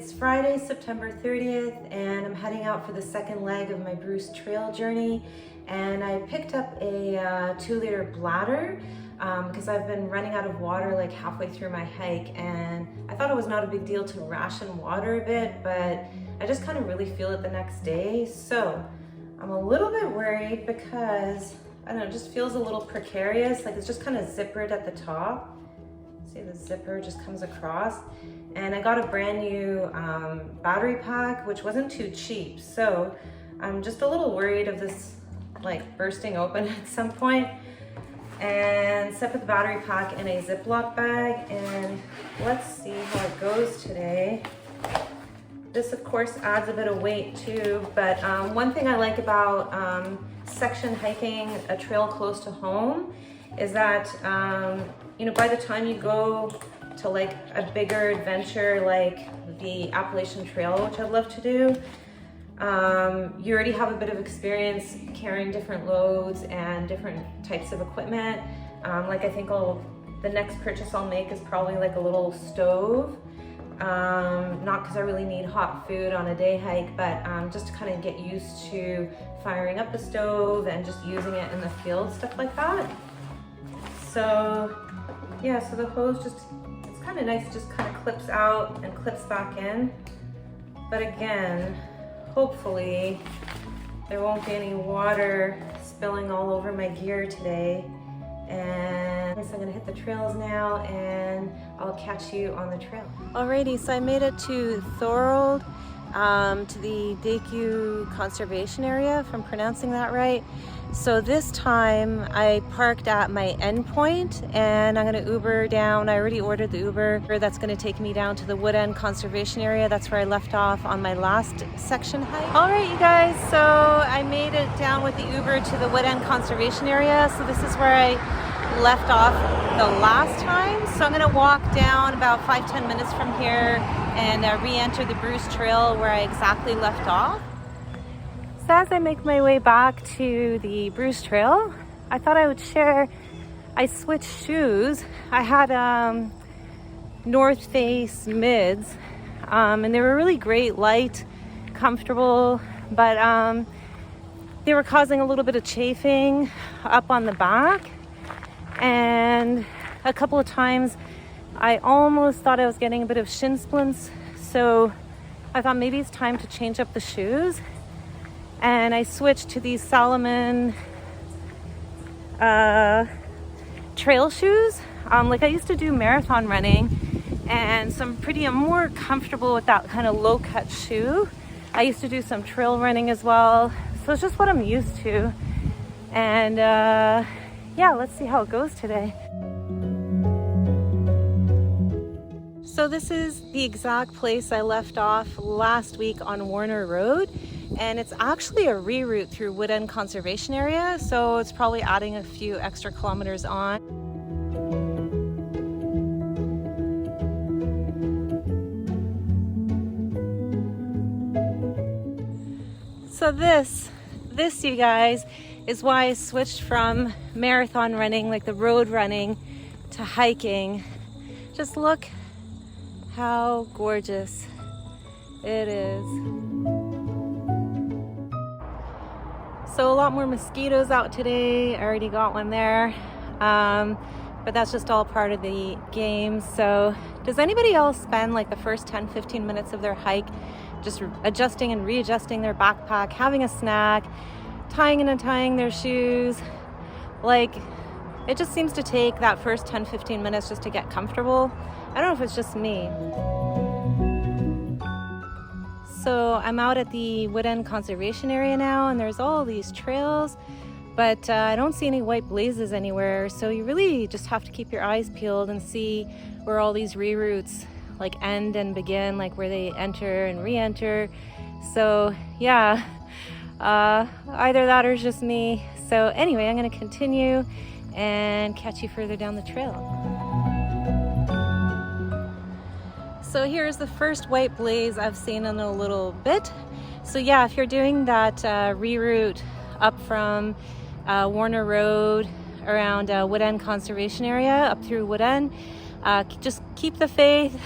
It's Friday, September 30th, and I'm heading out for the second leg of my Bruce Trail journey. And I picked up a 2-liter bladder because I've been running out of water like halfway through my hike, and I thought it was not a big deal to ration water a bit, but I just kind of really feel it the next day. So I'm a little bit worried because, I don't know, it just feels a little precarious, like it's just kind of zippered at the top. See, the zipper just comes across. And I got a brand new battery pack, which wasn't too cheap. So I'm just a little worried of this like bursting open at some point. And set the battery pack in a Ziploc bag, and let's see how it goes today. This of course adds a bit of weight too, but one thing I like about section hiking a trail close to home is that you know, by the time you go to like a bigger adventure like the Appalachian Trail, which I'd love to do, you already have a bit of experience carrying different loads and different types of equipment. Like I think the next purchase I'll make is probably like a little stove. Not because I really need hot food on a day hike, but just to kind of get used to firing up the stove and just using it in the field, stuff like that. So yeah, so the hose just, it's kind of nice, just kind of clips out and clips back in. But again, hopefully there won't be any water spilling all over my gear today. And I guess I'm gonna hit the trails now, and I'll catch you on the trail. Alrighty, so I made it to Thorold, to the Decew conservation area, if I'm pronouncing that right. So this time I parked at my endpoint, and I'm gonna Uber down. I already ordered the Uber that's gonna take me down to the Woodend conservation area. That's where I left off on my last section hike. All right, you guys, so I made it down with the Uber to the Woodend conservation area. So this is where I left off the last time. So I'm gonna walk down about 5-10 minutes from here and re-enter the Bruce Trail where I exactly left off. So as I make my way back to the Bruce Trail, I thought I would share, I switched shoes. I had North Face mids, and they were really great, light, comfortable, but they were causing a little bit of chafing up on the back. And a couple of times I almost thought I was getting a bit of shin splints. So I thought maybe it's time to change up the shoes. And I switched to these Salomon trail shoes. Like I used to do marathon running, and so I'm more comfortable with that kind of low cut shoe. I used to do some trail running as well. So it's just what I'm used to. And yeah, let's see how it goes today. So this is the exact place I left off last week on Warner Road. And it's actually a reroute through Woodend Conservation Area, so it's probably adding a few extra kilometers on. So this you guys is why I switched from marathon running, like the road running, to hiking. Just look how gorgeous it is. So a lot more mosquitoes out today. I already got one there, but that's just all part of the game. So does anybody else spend like the first 10-15 minutes of their hike just adjusting and readjusting their backpack, having a snack, tying and untying their shoes? Like, it just seems to take that first 10-15 minutes just to get comfortable. I don't know if it's just me. So I'm out at the Woodend Conservation Area now, and there's all these trails, but I don't see any white blazes anywhere. So you really just have to keep your eyes peeled and see where all these reroutes like end and begin, like where they enter and re-enter. So yeah, either that or it's just me. So anyway, I'm gonna continue and catch you further down the trail. So here's the first white blaze I've seen in a little bit. So yeah, if you're doing that reroute up from Warner Road around Woodend Conservation Area up through Woodend, just keep the faith.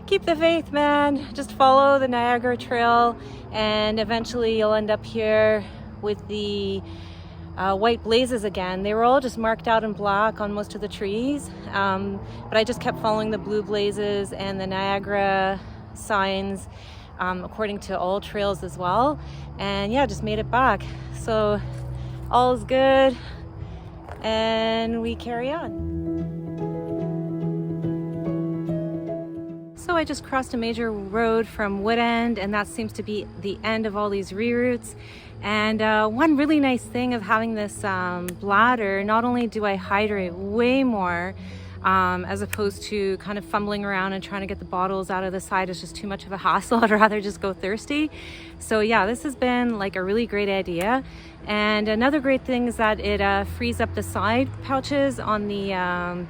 keep the faith, man. Just follow the Niagara Trail and eventually you'll end up here with the white blazes again. They were all just marked out in black on most of the trees, but I just kept following the blue blazes and the Niagara signs according to all trails as well, and yeah, just made it back. So all is good and we carry on. So I just crossed a major road from Woodend, and that seems to be the end of all these reroutes. And one really nice thing of having this bladder, not only do I hydrate way more, as opposed to kind of fumbling around and trying to get the bottles out of the side is just too much of a hassle. I'd rather just go thirsty. So yeah, this has been like a really great idea. And another great thing is that it frees up the side pouches on the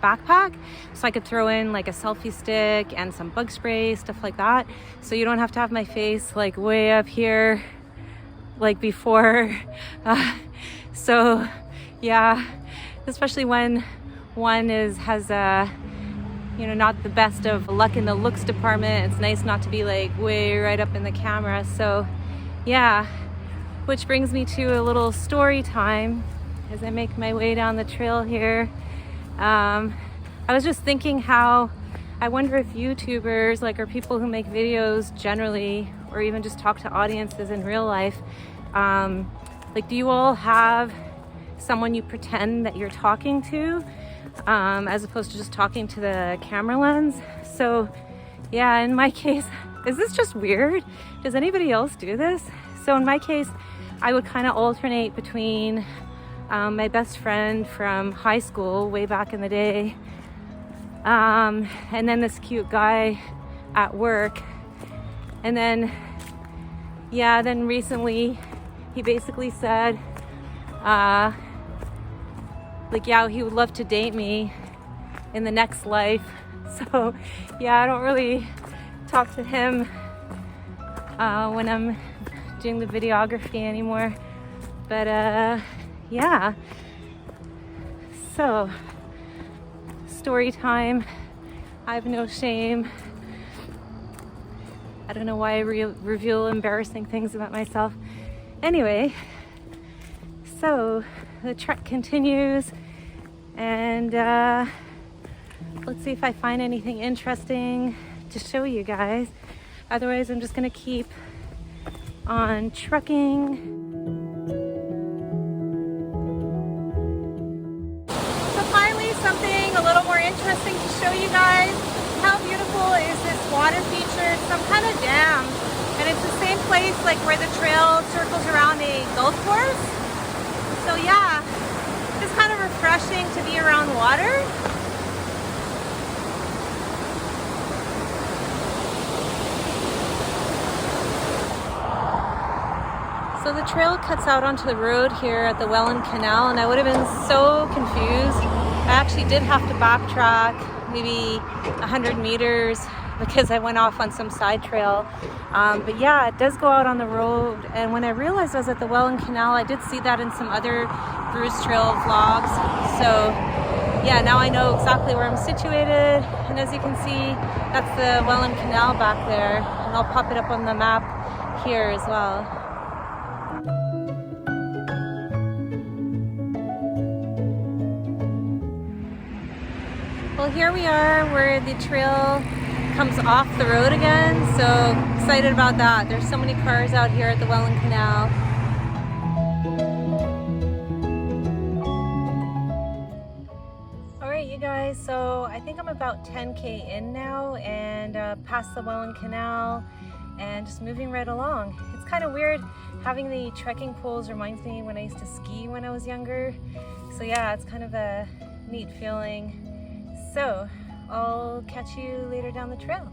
backpack, so I could throw in like a selfie stick and some bug spray, stuff like that, so you don't have to have my face like way up here like before. So yeah, especially when one has you know, not the best of luck in the looks department, it's nice not to be like way right up in the camera. So yeah, which brings me to a little story time as I make my way down the trail here. I was just thinking how I wonder if YouTubers, like, or people who make videos generally, or even just talk to audiences in real life, like, do you all have someone you pretend that you're talking to, as opposed to just talking to the camera lens? So yeah, in my case, is this just weird? Does anybody else do this? So in my case, I would kind of alternate between my best friend from high school way back in the day, and then this cute guy at work. And then, yeah, then recently he basically said, like, yeah, he would love to date me in the next life. So yeah, I don't really talk to him when I'm doing the videography anymore. But yeah, so story time. I have no shame. I don't know why I reveal embarrassing things about myself. Anyway, so the trek continues, and let's see if I find anything interesting to show you guys. Otherwise, I'm just gonna keep on trucking. So finally, something a little more interesting to show you guys. How beautiful is this water feature? It's some kind of dam, and it's the same place like where the trail circles around a golf course. So yeah, it's kind of refreshing to be around water. So the trail cuts out onto the road here at the Welland Canal, and I would have been so confused. I actually did have to backtrack maybe 100 meters because I went off on some side trail. But yeah, it does go out on the road. And when I realized I was at the Welland Canal, I did see that in some other Bruce Trail vlogs. So yeah, now I know exactly where I'm situated. And as you can see, that's the Welland Canal back there. And I'll pop it up on the map here as well. Well, here we are where the trail comes off the road again, so excited about that. There's so many cars out here at the Welland Canal. Alright you guys, so I think I'm about 10k in now, and past the Welland Canal, and just moving right along. It's kind of weird having the trekking poles. Reminds me when I used to ski when I was younger. So yeah, it's kind of a neat feeling. So I'll catch you later down the trail.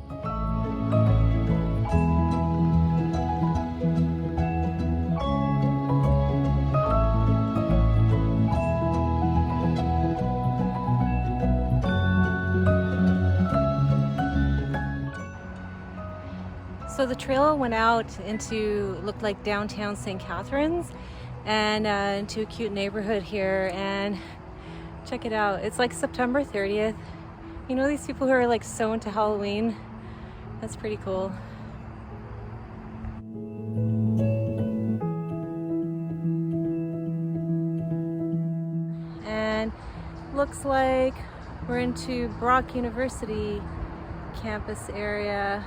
So the trail went out into, looked like downtown St. Catharines, and into a cute neighborhood here, and check it out. It's like September 30th. You know these people who are like so into Halloween? That's pretty cool. And looks like we're into Brock University campus area.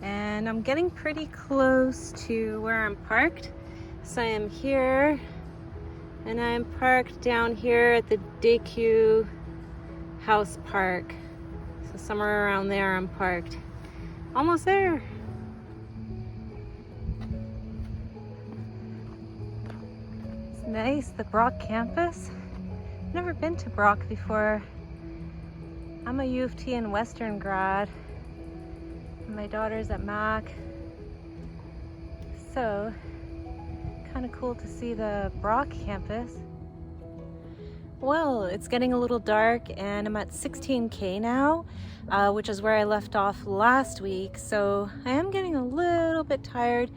And I'm getting pretty close to where I'm parked. So I am here, and I'm parked down here at the Decew House Park. So somewhere around there I'm parked. Almost there. It's nice, the Brock campus. I've never been to Brock before. I'm a U of T and Western grad. My daughter's at Mac. So, kind of cool to see the Brock campus. Well, it's getting a little dark and I'm at 16K now, which is where I left off last week. So I am getting a little bit tired.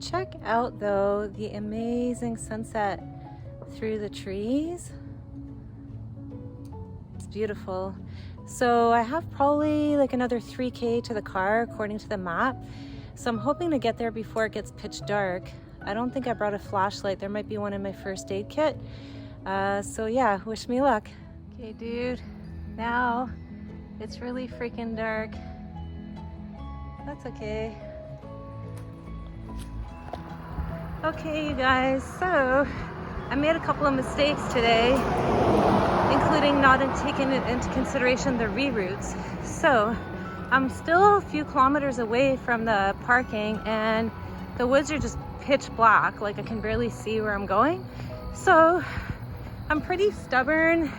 Check out though the amazing sunset through the trees. It's beautiful. So I have probably like another 3K to the car according to the map. So I'm hoping to get there before it gets pitch dark. I don't think I brought a flashlight. There might be one in my first aid kit. So yeah, wish me luck. Okay, dude, now it's really freaking dark. That's okay. Okay, you guys, so I made a couple of mistakes today, including not taking into consideration the reroutes. So I'm still a few kilometers away from the parking and the woods are just pitch black, like I can barely see where I'm going. So I'm pretty stubborn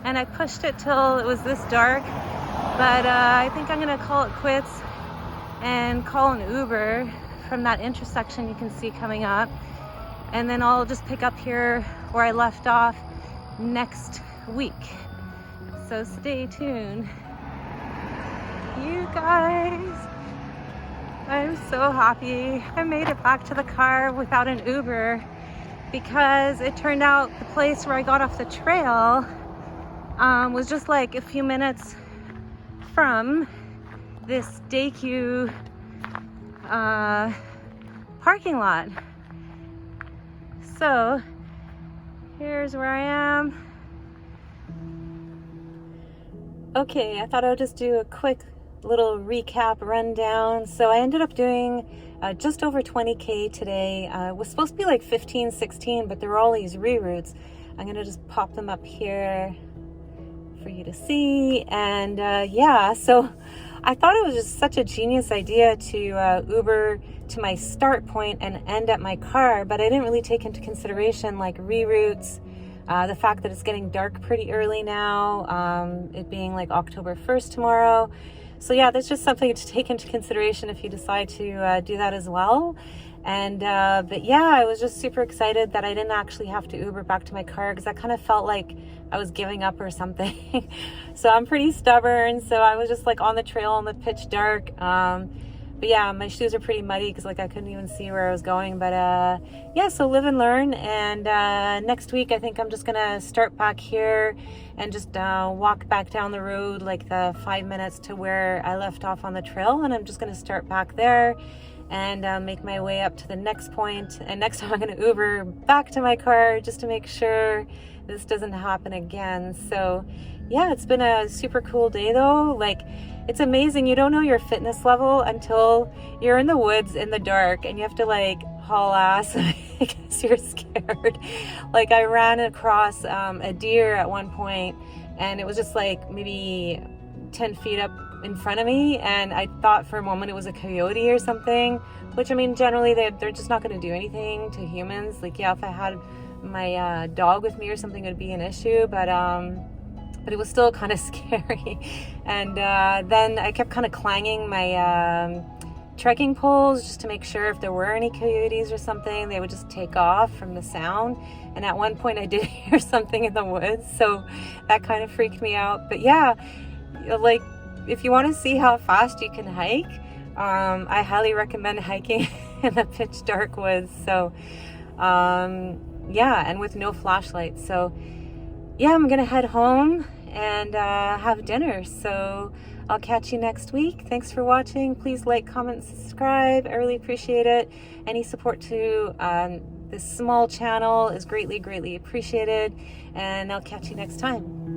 and I pushed it till it was this dark, but I think I'm gonna call it quits and call an Uber from that intersection you can see coming up, and then I'll just pick up here where I left off next week. So stay tuned. You guys, I'm so happy I made it back to the car without an Uber, because it turned out the place where I got off the trail was just like a few minutes from this Decew parking lot. So here's where I am. Okay, I thought I would just do a quick little recap rundown. So I ended up doing just over 20K today. It was supposed to be like 15, 16, but there were all these reroutes. I'm gonna just pop them up here for you to see. And yeah, so I thought it was just such a genius idea to Uber to my start point and end at my car, but I didn't really take into consideration like reroutes, the fact that it's getting dark pretty early now, it being like October 1st tomorrow. So yeah, that's just something to take into consideration if you decide to do that as well. And but yeah, I was just super excited that I didn't actually have to Uber back to my car, because I kind of felt like I was giving up or something. So I'm pretty stubborn, so I was just like on the trail in the pitch dark. But yeah, my shoes are pretty muddy because like I couldn't even see where I was going. But yeah, so live and learn. And next week I think I'm just gonna start back here and just walk back down the road like the 5 minutes to where I left off on the trail, and I'm just gonna start back there and make my way up to the next point. And next time I'm gonna Uber back to my car just to make sure this doesn't happen again. So yeah, it's been a super cool day though. Like, it's amazing. You don't know your fitness level until you're in the woods in the dark and you have to like haul ass because you're scared. Like, I ran across a deer at one point and it was just like maybe 10 feet up in front of me, and I thought for a moment it was a coyote or something, which I mean generally they're just not going to do anything to humans. Like, yeah, if I had my dog with me or something, it would be an issue, but it was still kind of scary. And then I kept kind of clanging my trekking poles just to make sure if there were any coyotes or something, they would just take off from the sound. And at one point I did hear something in the woods, so that kind of freaked me out. But yeah, like, if you want to see how fast you can hike, I highly recommend hiking in the pitch dark woods. So yeah, and with no flashlight. So yeah, I'm gonna head home and have dinner. So I'll catch you next week. Thanks for watching. Please like, comment, subscribe. I really appreciate it. Any support to this small channel is greatly, greatly appreciated. And I'll catch you next time.